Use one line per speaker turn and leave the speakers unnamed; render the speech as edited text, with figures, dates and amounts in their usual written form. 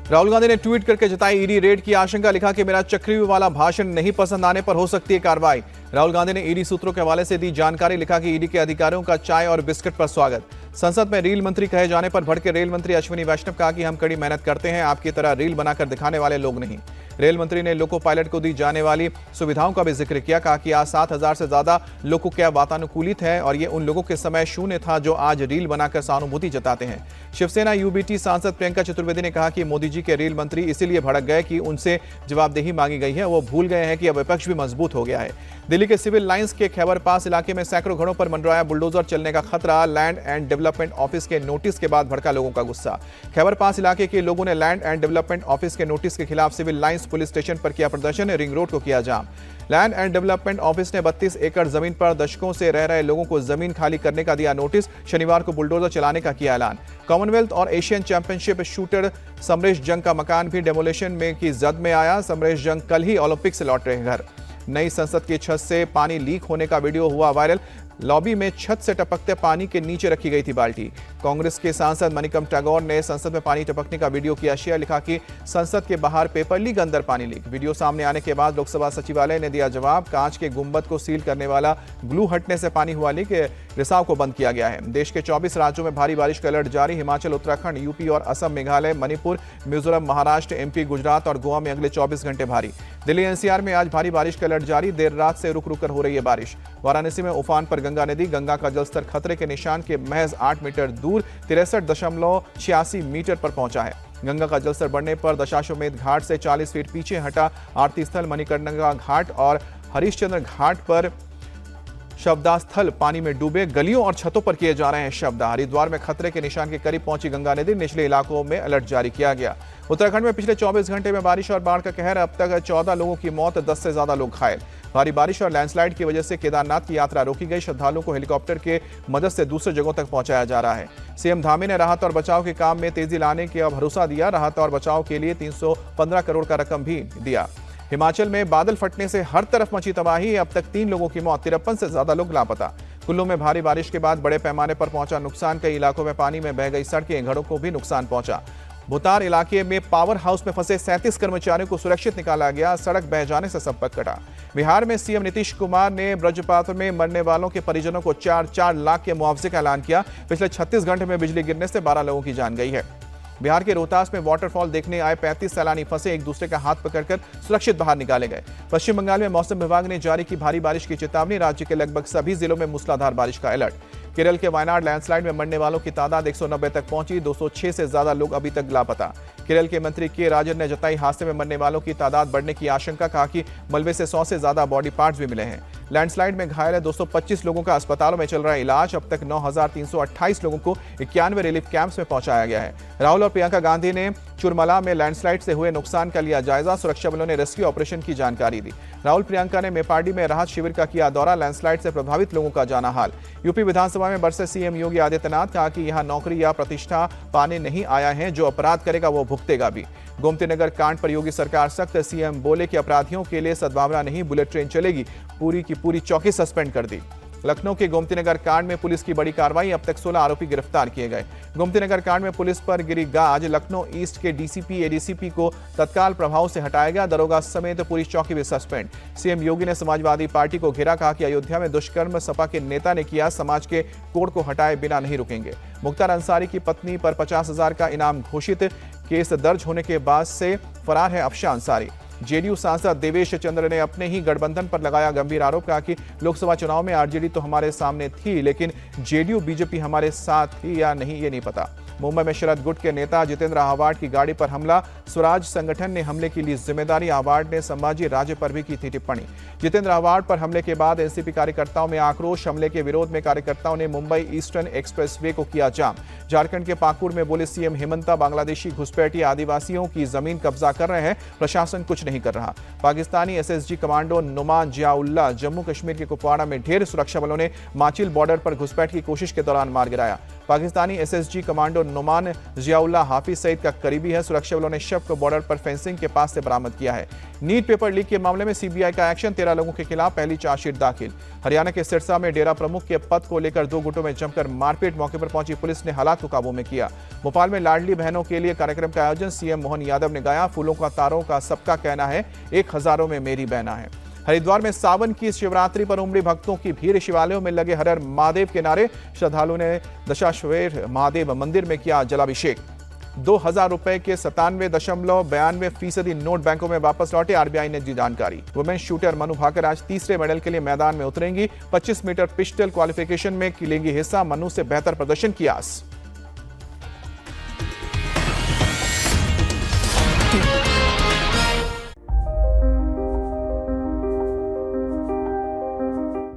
राहुल गांधी ने ट्वीट करके जताई ईडी रेड की आशंका, लिखा कि मेरा चक्रव्यूह वाला भाषण नहीं पसंद आने पर हो सकती है कार्रवाई। राहुल गांधी ने ईडी सूत्रों के हवाले से दी जानकारी, लिखा कि ईडी के अधिकारियों का चाय और बिस्किट पर स्वागत। संसद में रील मंत्री कहे जाने पर भड़के रेल मंत्री अश्विनी वैष्णव, कहा कि हम कड़ी मेहनत करते हैं, आपकी तरह रील बनाकर दिखाने वाले लोग नहीं। रेल मंत्री ने लोको पायलट को दी जाने वाली सुविधाओं का भी जिक्र किया, कहा कि आज 7,000 से ज्यादा लोको कैब वातानुकूलित है और ये उन लोगों के समय शून्य था जो आज रील बनाकर सहानुभूति जताते हैं। शिवसेना यूबीटी सांसद प्रियंका चतुर्वेदी ने कहा कि मोदी जी के रेल मंत्री इसीलिए भड़क गए कि उनसे जवाबदेही मांगी गई है, वो भूल गए हैं कि अब विपक्ष भी मजबूत हो गया है। दिल्ली के सिविल लाइंस के खैबर पास इलाके में सैकड़ों घरों पर मंडराया बुलडोजर चलने का खतरा, लैंड एंड डेवलपमेंट ऑफिस के नोटिस के बाद भड़का लोगों का गुस्सा। खैबर पास इलाके के लोगों ने लैंड एंड डेवलपमेंट ऑफिस के नोटिस के खिलाफ सिविल लाइंस पुलिस स्टेशन पर किया प्रदर्शन, रिंग रोड को किया जाम। लैंड एंड डेवलपमेंट ऑफिस ने 32 एकड़ जमीन पर दशकों से रह रहे लोगों को जमीन खाली करने का दिया नोटिस, शनिवार को बुलडोजर चलाने का किया ऐलान। कॉमनवेल्थ और एशियन चैंपियनशिप शूटर समरेश जंग का मकान भी डेमोलेशन में की जद में आया। समरेश जंग कल ही ओलंपिक से लौट रहे घर। नई संसद की छत से पानी लीक होने का वीडियो हुआ वायरल। लॉबी में छत से टपकते पानी के नीचे रखी गई थी बाल्टी। कांग्रेस के सांसद मणिकम टैगोर ने संसद में पानी टपकने का वीडियो किया शेयर, लिखा कि संसद के बाहर पेपर लीक, अंदर पानी लीक। वीडियो सामने आने के बाद लोकसभा सचिवालय ने दिया जवाब, कांच के गुंबद को सील करने वाला ग्लू हटने से पानी हुआ लीक, रिसाव को बंद किया गया है। देश के 24 राज्यों में भारी बारिश का अलर्ट जारी। हिमाचल, उत्तराखंड, यूपी और असम, मेघालय, मणिपुर, मिजोरम, महाराष्ट्र, एमपी, गुजरात और गोवा में अगले 24 घंटे भारी। दिल्ली एनसीआर में आज भारी बारिश का अलर्ट जारी, देर रात से रुक रुक कर हो रही है बारिश। वाराणसी में उफान पर गंगा नदी, गंगा का जलस्तर खतरे के निशान के महज 8 मीटर दूर 63.86 मीटर पर पहुंचा है। गंगा का जलस्तर बढ़ने पर दशाश्वमेध घाट से 40 फीट पीछे हटा आरती स्थल मणिकर्णिका घाट और हरिश्चंद्र घाट पर शवदाह स्थल पानी में डूबे, गलियों और छतों पर किए जा रहे हैं शवदाह। हरिद्वार में खतरे के निशान के करीब पहुंची गंगा नदी, निचले इलाकों में अलर्ट जारी किया गया। उत्तराखंड में पिछले 24 घंटे में बारिश और बाढ़ का कहर, अब तक 14 लोगों की मौत, 10 से ज्यादा लोग घायल। भारी बारिश और लैंडस्लाइड की वजह से केदारनाथ की यात्रा रोकी गई। श्रद्धालुओं को हेलीकॉप्टर के मदद से दूसरे जगहों तक पहुंचाया जा रहा है। सीएम धामी ने राहत और बचाव के काम में तेजी लाने का भरोसा दिया। राहत और बचाव के लिए 315 करोड़ का रकम भी दिया। हिमाचल में बादल फटने से हर तरफ मची तबाही, अब तक 3 लोगों की मौत, 53 से ज्यादा लोग लापता। कुल्लू में भारी बारिश के बाद बड़े पैमाने पर पहुंचा नुकसान, कई इलाकों में पानी में बह गई सड़कें, घरों को भी नुकसान पहुंचा। भूतार इलाके में पावर हाउस में फंसे 37 कर्मचारियों को सुरक्षित निकाला गया, सड़क बह जाने से संपर्क कटा। बिहार में सीएम नीतीश कुमार ने वज्रपात में मरने वालों के परिजनों को 4-4 लाख के मुआवजे का ऐलान किया। पिछले 36 घंटे में बिजली गिरने से 12 लोगों की जान गई है। बिहार के रोहतास में वाटरफॉल देखने आए 35 सैलानी फंसे, एक दूसरे का हाथ पकड़कर सुरक्षित बाहर निकाले गए। पश्चिम बंगाल में मौसम विभाग ने जारी की भारी बारिश की चेतावनी, राज्य के लगभग सभी जिलों में मूसलाधार बारिश का अलर्ट। केरल के वायनाड लैंडस्लाइड में मरने वालों की तादाद 190 तक पहुंची, 206 से ज्यादा लोग अभी तक लापता। केरल के मंत्री के राजन ने जताई हादसे में मरने वालों की तादाद बढ़ने की आशंका, कहा कि मलबे से 100 से ज्यादा बॉडी पार्ट्स भी मिले हैं। लैंडस्लाइड में घायल 225 लोगों का अस्पतालों में चल रहा है इलाज। अब तक 9,328 लोगों को 91 रिलीफ कैंप्स में पहुंचाया गया है। राहुल और प्रियंका गांधी ने चुरमला में लैंडस्लाइड से हुए नुकसान का लिया जायजा, सुरक्षा बलों ने रेस्क्यू ऑपरेशन की जानकारी दी। राहुल प्रियंका ने मेपाडी में राहत शिविर का किया दौरा, लैंडस्लाइड से प्रभावित लोगों का जाना हाल। यूपी विधानसभा में बरसे सीएम योगी आदित्यनाथ, कहा कि यहां नौकरी या प्रतिष्ठा पाने नहीं आया है, जो अपराध करेगा वो भुगतेगा भी। गोमती नगर कांड पर योगी सरकार सख्त, सीएम बोले कि अपराधियों के लिए सद्भावना नहीं, बुलेट ट्रेन चलेगी, पूरी की पूरी चौकी सस्पेंड कर दी। लखनऊ के गोमती नगर कांड में पुलिस की बड़ी कार्रवाई, अब तक 16 आरोपी गिरफ्तार किए गए। गोमती नगर कांड में पुलिस पर गिरी गाज, लखनऊ ईस्ट के डीसीपी एडीसीपी को तत्काल प्रभाव से हटाया गया, दरोगा समेत पूरी चौकी भी सस्पेंड। सीएम योगी ने समाजवादी पार्टी को घेरा, कहा कि अयोध्या में दुष्कर्म सपा के नेता ने किया, समाज के कोड को हटाए बिना नहीं रुकेंगे। मुख्तार अंसारी की पत्नी पर 50,000 का इनाम घोषित, केस दर्ज होने के बाद से फरार है अफशान अंसारी। जेडीयू सांसद देवेश चंद्र ने अपने ही गठबंधन पर लगाया गंभीर आरोप, कहा कि लोकसभा चुनाव में आरजेडी तो हमारे सामने थी, लेकिन जेडीयू बीजेपी हमारे साथ थी या नहीं ये नहीं पता। मुंबई में शरद गुट के नेता जितेंद्र आव्हाड की गाड़ी पर हमला, स्वराज संगठन ने हमले की ली जिम्मेदारी, आव्हाड ने संभाजी राज्य पर भी की थी टिप्पणी। जितेंद्र आव्हाड पर हमले के बाद एनसीपी कार्यकर्ताओं में आक्रोश, हमले के विरोध में कार्यकर्ताओं ने मुंबई ईस्टर्न एक्सप्रेसवे को किया जाम। झारखंड के पाकुड़ में बोले सीएम हेमंता, बांग्लादेशी घुसपैठिए आदिवासियों की जमीन कब्जा कर रहे हैं, प्रशासन कुछ नहीं कर रहा। पाकिस्तानी एसएसजी कमांडो नुमान जियाउल्लाह, जम्मू कश्मीर के कुपवाड़ा में ढेर सुरक्षा बलों ने माचिल बॉर्डर पर घुसपैठ की कोशिश के दौरान मार गिराया। पाकिस्तानी एसएसजी कमांडो नुमान जियाउल्लाह हाफिज सईद का करीबी है। सुरक्षा बलों ने शव को बॉर्डर पर फेंसिंग के पास से बरामद किया है। नीट पेपर लीक के मामले में सीबीआई का एक्शन, 13 लोगों के खिलाफ पहली चार्जशीट दाखिल। हरियाणा के सिरसा में डेरा प्रमुख के पद को लेकर 2 गुटों में जमकर मारपीट, मौके पर पहुंची पुलिस ने हालात को काबू में किया। भोपाल में लाडली बहनों के लिए कार्यक्रम का आयोजन, सीएम मोहन यादव ने गाया, फूलों का तारों का सबका कहना है, एक हजारों में मेरी बहना है। हरिद्वार में सावन की शिवरात्रि पर उमड़ी भक्तों की भीड़, शिवालयों में लगे हर हर महादेव के नारे। श्रद्धालुओं ने दशाश्वमेध महादेव मंदिर में किया जलाभिषेक। 2000 रुपए के 97.92% नोट बैंकों में वापस लौटे, आरबीआई ने दी जानकारी। वुमेन शूटर मनु भाकर आज तीसरे मेडल के लिए मैदान में उतरेंगी। 25 मीटर पिस्टल क्वालिफिकेशन में लेंगी हिस्सा, मनु से बेहतर प्रदर्शन की आस।